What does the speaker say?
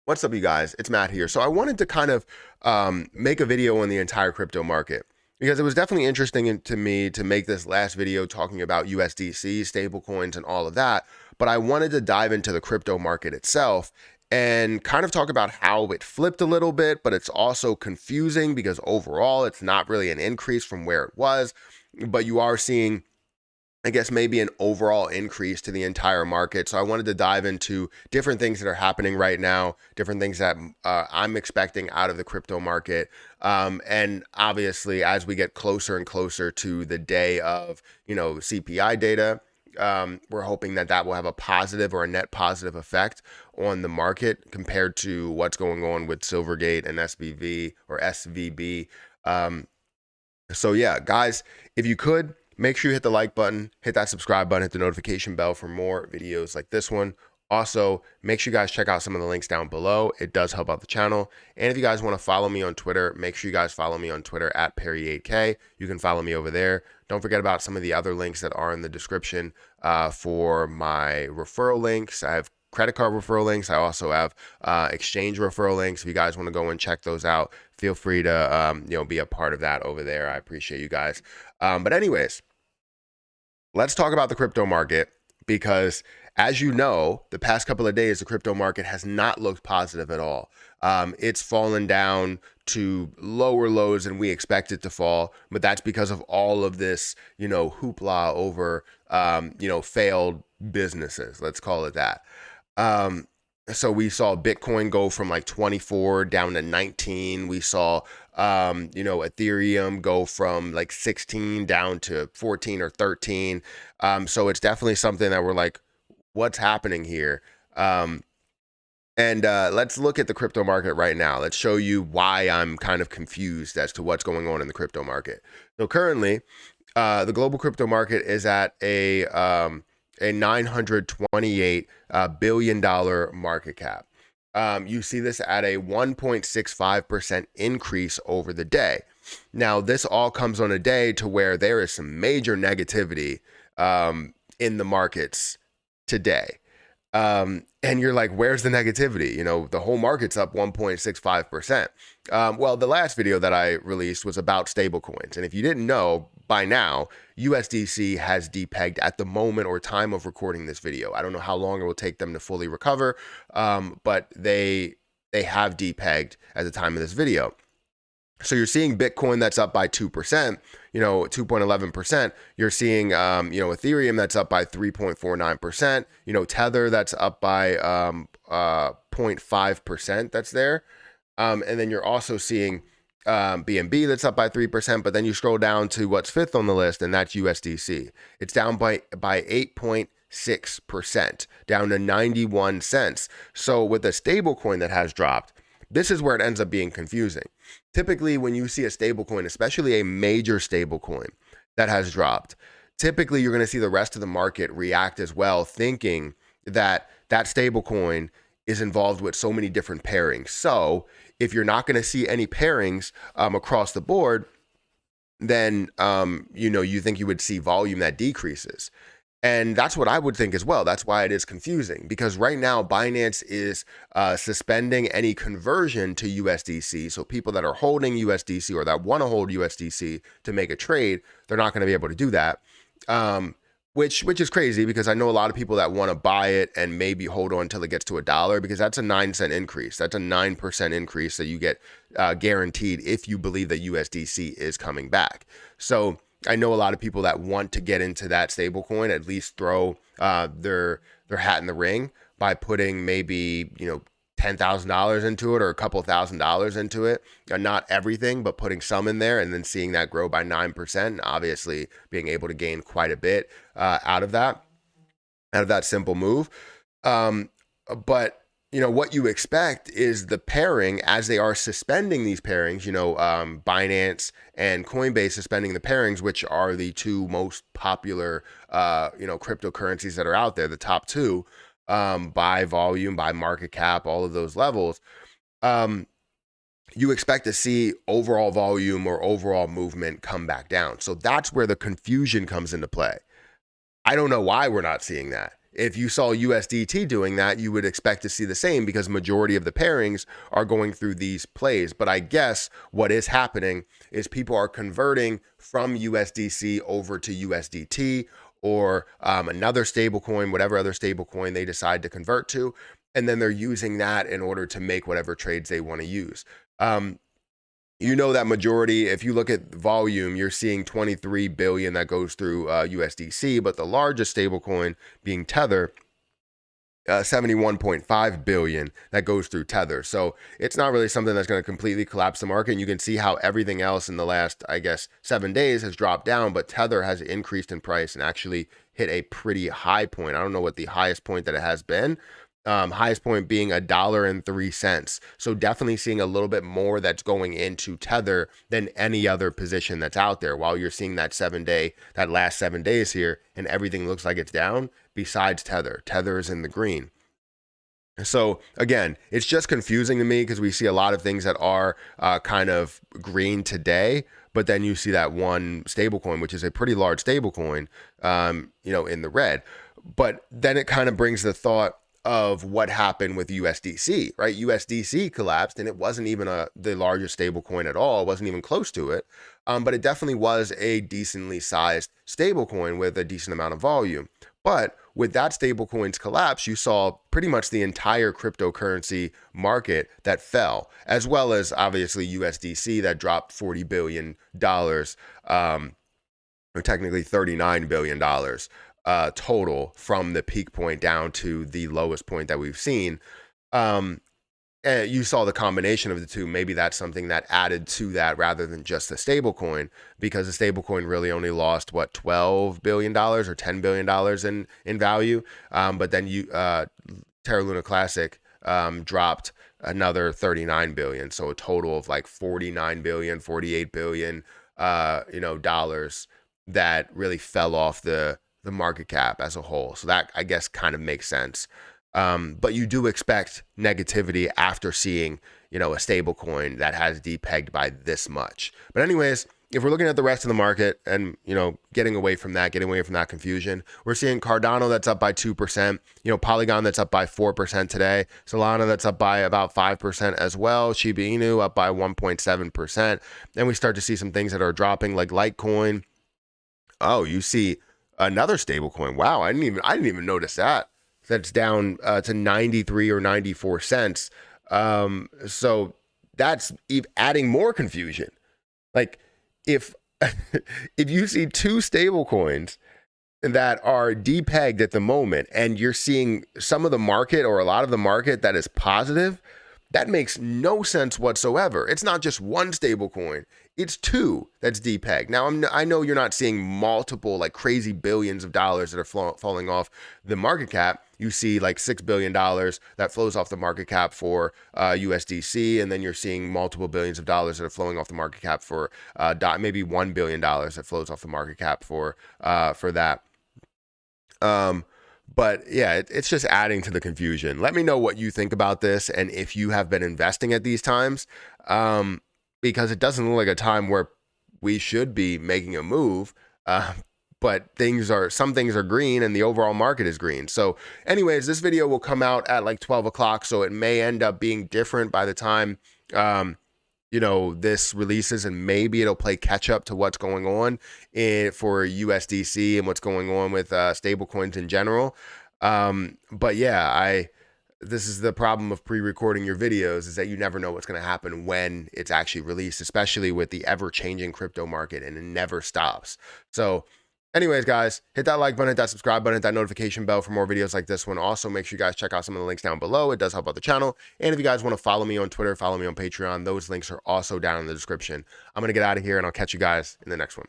What's up, you guys? It's Matt here. So I wanted to kind of make a video on the entire crypto market because it was definitely interesting to me to make this last video talking about USDC, stablecoins, and all of that. But I wanted to dive into the crypto market itself and kind of talk about how it flipped a little bit, but it's also confusing because overall it's not really an increase from where it was, but you are seeing, I guess, maybe an overall increase to the entire market. So I wanted to dive into different things that are happening right now, different things that I'm expecting out of the crypto market. And obviously, as we get closer and closer to the day of, CPI data, we're hoping that that will have a positive or a net positive effect on the market compared to what's going on with Silvergate and SBV or SVB. Um, so yeah, guys, if you could make sure you hit the like button, hit that subscribe button, hit the notification bell for more videos like this one. Also, make sure you guys check out some of the links down below. It does help out the channel. And if you guys want to follow me on Twitter, make sure you guys follow me on Twitter at Perry8K. You can follow me over there. Don't forget about some of the other links that are in the description for my referral links. I have credit card referral links. I also have exchange referral links. If you guys want to go and check those out, feel free to be a part of that over there. I appreciate you guys. But anyways, let's talk about the crypto market because, as you know, the past couple of days, the crypto market has not looked positive at all. It's fallen down to lower lows than we expect it to fall, but that's because of all of this, hoopla over, failed businesses. Let's call it that. Um, so we saw Bitcoin go from like 24 down to 19. We saw, Ethereum go from like 16 down to 14 or 13. So it's definitely something that we're like, what's happening here? And let's look at the crypto market right now. Let's show you why I'm kind of confused as to what's going on in the crypto market. So currently, the global crypto market is at a $928 billion market cap. You see this at a 1.65% increase over the day. Now, this all comes on a day to where there is some major negativity in the markets today. And you're like, where's the negativity? The whole market's up 1.65%. Well, the last video that I released was about stablecoins. And if you didn't know by now, USDC has depegged at the moment or time of recording this video. I don't know how long it will take them to fully recover, but they have depegged at the time of this video. So you're seeing Bitcoin that's up by 2%, 2.11%. You're seeing, Ethereum that's up by 3.49%, Tether that's up by 0.5%. That's there. And then you're also seeing BNB that's up by 3%. But then you scroll down to what's fifth on the list, and that's USDC. It's down by 8.6%, down to 91 cents. So with a stable coin that has dropped, this is where it ends up being confusing. Typically, when you see a stablecoin, especially a major stablecoin that has dropped, typically you're going to see the rest of the market react as well, thinking that that stablecoin is involved with so many different pairings. So if you're not going to see any pairings across the board, then you think you would see volume that decreases. And that's what I would think as well. That's why it is confusing, because right now Binance is suspending any conversion to USDC. So people that are holding USDC or that want to hold USDC to make a trade, they're not going to be able to do that. Which is crazy, because I know a lot of people that want to buy it and maybe hold on until it gets to $1, because that's a 9-cent increase. That's a 9% increase that you get guaranteed if you believe that USDC is coming back. So I know a lot of people that want to get into that stable coin, at least throw their hat in the ring by putting maybe, $10,000 into it or a couple $1,000s into it. Not everything, but putting some in there and then seeing that grow by 9%, and obviously being able to gain quite a bit out of that simple move. But what you expect is the pairing, as they are suspending these pairings, Binance and Coinbase suspending the pairings, which are the two most popular, cryptocurrencies that are out there, the top two, by volume, by market cap, all of those levels. You expect to see overall volume or overall movement come back down. So that's where the confusion comes into play. I don't know why we're not seeing that. if you saw USDT doing that, you would expect to see the same because majority of the pairings are going through these plays. But I guess what is happening is people are converting from USDC over to USDT or another stable coin, whatever other stable coin they decide to convert to. And then they're using that in order to make whatever trades they want to use. You know that majority, if you look at volume, you're seeing 23 billion that goes through USDC, but the largest stablecoin being Tether, 71.5 billion that goes through Tether. So it's not really something that's going to completely collapse the market. And you can see how everything else in the last, I guess, 7 days has dropped down, but Tether has increased in price and actually hit a pretty high point. I don't know what the highest point that it has been. Highest point being $1.03. So definitely seeing a little bit more that's going into Tether than any other position that's out there. While you're seeing that last 7 days here, and everything looks like it's down besides Tether. Tether is in the green. So again, it's just confusing to me because we see a lot of things that are kind of green today, but then you see that one stablecoin, which is a pretty large stablecoin, in the red. But then it kind of brings the thought of what happened with USDC, right? USDC collapsed and it wasn't even the largest stable coin at all. It wasn't even close to it. But it definitely was a decently sized stable coin with a decent amount of volume. But with that stable coin's collapse, you saw pretty much the entire cryptocurrency market that fell, as well as obviously USDC that dropped $40 billion, or technically $39 billion. Total from the peak point down to the lowest point that we've seen. And you saw the combination of the two. Maybe that's something that added to that rather than just the stable coin, because the stable coin really only lost what, $12 billion or $10 billion in value. But then Terra Luna Classic dropped another 39 billion. So a total of like 49 billion, 48 billion dollars that really fell off the market cap as a whole. So that, I guess, kind of makes sense. But you do expect negativity after seeing, a stable coin that has depegged by this much. But anyways, if we're looking at the rest of the market and, getting away from that confusion, we're seeing Cardano that's up by 2%, Polygon that's up by 4% today, Solana that's up by about 5% as well, Shiba Inu up by 1.7%. Then we start to see some things that are dropping like Litecoin. Oh, you see another stable coin. Wow, I didn't even notice that. That's down to 93 or 94 cents. So that's adding more confusion. Like if if you see two stable coins that are depegged at the moment and you're seeing some of the market or a lot of the market that is positive, that makes no sense whatsoever. It's not just one stable coin. It's two that's depegged. Now, I know you're not seeing multiple like crazy billions of dollars that are falling off the market cap. You see like $6 billion that flows off the market cap for USDC, and then you're seeing multiple billions of dollars that are flowing off the market cap for maybe $1 billion that flows off the market cap for that. But yeah, it's just adding to the confusion. Let me know what you think about this and if you have been investing at these times, because it doesn't look like a time where we should be making a move. But some things are green and the overall market is green. So anyways, this video will come out at like 12 o'clock. So it may end up being different by the time, this releases, and maybe it'll play catch up to what's going on for USDC and what's going on with stable coins in general. But yeah, this is the problem of pre-recording your videos, is that you never know what's going to happen when it's actually released, especially with the ever-changing crypto market, and it never stops. So anyways, guys, hit that like button, hit that subscribe button, hit that notification bell for more videos like this one. Also, make sure you guys check out some of the links down below. It does help out the channel. And if you guys want to follow me on Twitter, follow me on Patreon, those links are also down in the description. I'm going to get out of here, and I'll catch you guys in the next one.